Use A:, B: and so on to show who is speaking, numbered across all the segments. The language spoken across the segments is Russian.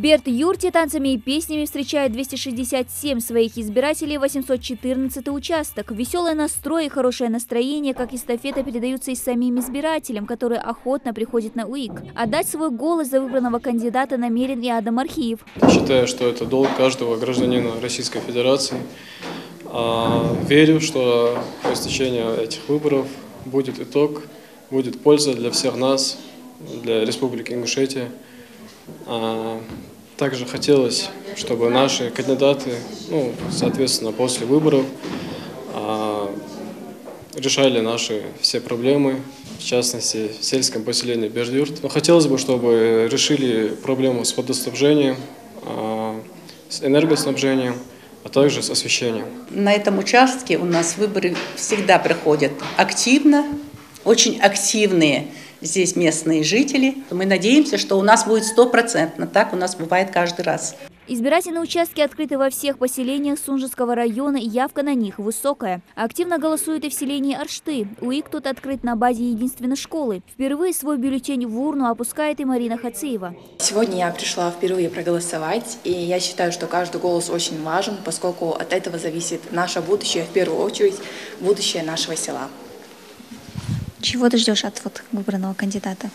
A: Берд-юрте танцами и песнями встречает 267 своих избирателей, 814 участок. Веселый настрой и хорошее настроение, как эстафета, передаются и самим избирателям, которые охотно приходят на УИК. Отдать свой голос за выбранного кандидата намерен и Адам Архиев.
B: Считаю, что это долг каждого гражданина Российской Федерации. Верю, что по истечению этих выборов будет итог, будет польза для всех нас, для Республики Ингушетия. Также хотелось, чтобы наши кандидаты, соответственно, после выборов решали наши все проблемы, в частности, в сельском поселении Берд-юрт. Но хотелось бы, чтобы решили проблему с водоснабжением, с энергоснабжением, а также с освещением.
C: На этом участке у нас выборы всегда проходят активно, очень активные здесь местные жители. Мы надеемся, что у нас будет 100%. Так у нас бывает каждый раз.
A: Избирательные участки открыты во всех поселениях Сунжского района, и явка на них высокая. Активно голосуют и в селении Аршты. УИК тут открыт на базе единственной школы. Впервые свой бюллетень в урну опускает и Марина Хациева.
D: Сегодня я пришла впервые проголосовать, и я считаю, что каждый голос очень важен, поскольку от этого зависит наше будущее, в первую очередь, будущее нашего села.
E: Чего ты ждешь от выбранного кандидата?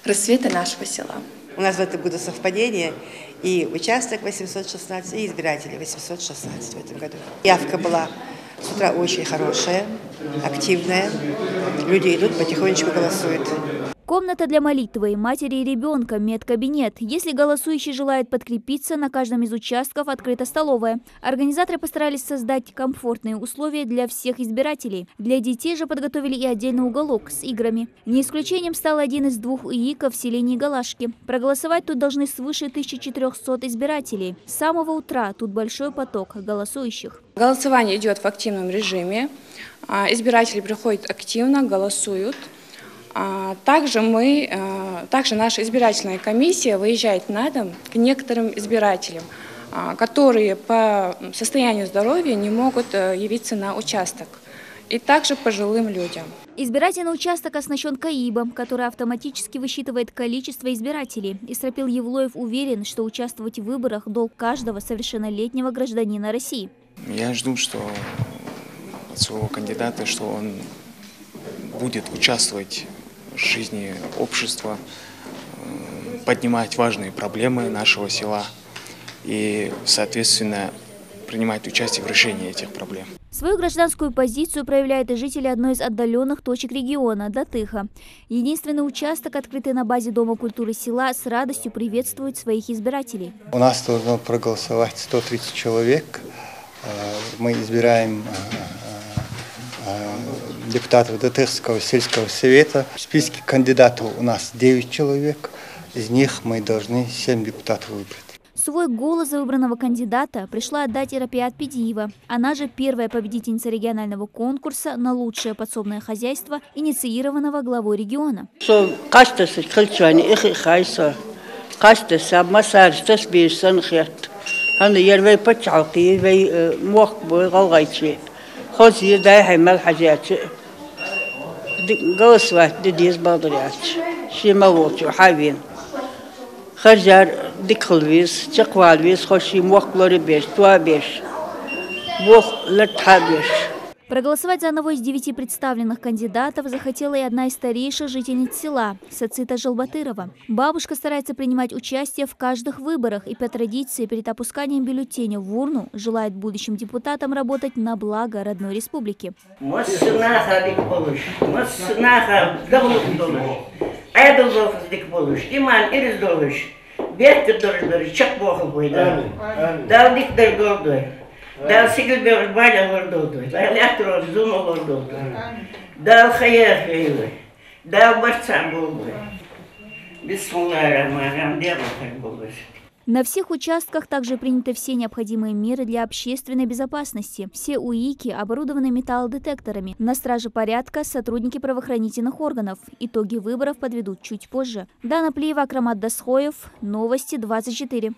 D: Расцвета нашего села.
F: У нас в этом году совпадение, и участок 816, и избирателей 816 в этом году. Явка была с утра очень хорошая, активная. Люди идут, потихонечку голосуют.
A: Комната для молитвы, матери и ребенка, медкабинет. Если голосующий желает подкрепиться, на каждом из участков открыта столовая. Организаторы постарались создать комфортные условия для всех избирателей. Для детей же подготовили и отдельный уголок с играми. Не исключением стал один из двух УИКов в селении Галашки. Проголосовать тут должны свыше 1400 избирателей. С самого утра тут большой поток голосующих.
G: Голосование идет в активном режиме. Избиратели приходят активно, голосуют. Также наша избирательная комиссия выезжает на дом к некоторым избирателям, которые по состоянию здоровья не могут явиться на участок, и также пожилым людям.
A: Избирательный участок оснащен КАИБом, который автоматически высчитывает количество избирателей. Исрапил Евлоев уверен, что участвовать в выборах – долг каждого совершеннолетнего гражданина России.
H: Я жду, что от своего кандидата, что он будет участвовать в жизни общества, поднимать важные проблемы нашего села и, соответственно, принимать участие в решении этих проблем.
A: Свою гражданскую позицию проявляют и жители одной из отдаленных точек региона – Датыха. Единственный участок, открытый на базе Дома культуры села, с радостью приветствует своих избирателей.
I: У нас должно проголосовать 130 человек. Мы избираем депутатов Датыхского сельского совета. В списке кандидатов у нас 9 человек. Из них мы должны 7 депутатов выбрать.
A: Свой голос за выбранного кандидата пришла отдать Ирапиат Педиева. Она же первая победительница регионального конкурса на лучшее подсобное хозяйство, инициированного главой региона.
J: Хазар дикхлвис, чаквалвис, хошим вахлори беш, туа беш, вах латхабеш.
A: Проголосовать за одного из 9 представленных кандидатов захотела и одна из старейших жительниц села – Сацита Жалбатырова. Бабушка старается принимать участие в каждых выборах и по традиции перед опусканием бюллетеня в урну желает будущим депутатам работать на благо родной республики.
J: Дал сигелбер баля гордой, электро зум гордой, дал хаяр хаяр, дал борца болбой, бисмиллахир-рахманир-рахим, дело болбой.
A: На всех участках также приняты все необходимые меры для общественной безопасности. Все УИКи оборудованы металлодетекторами. На страже порядка сотрудники правоохранительных органов. Итоги выборов подведут чуть позже. Дана Плиева, Акрамат Дасхоев. Новости 24.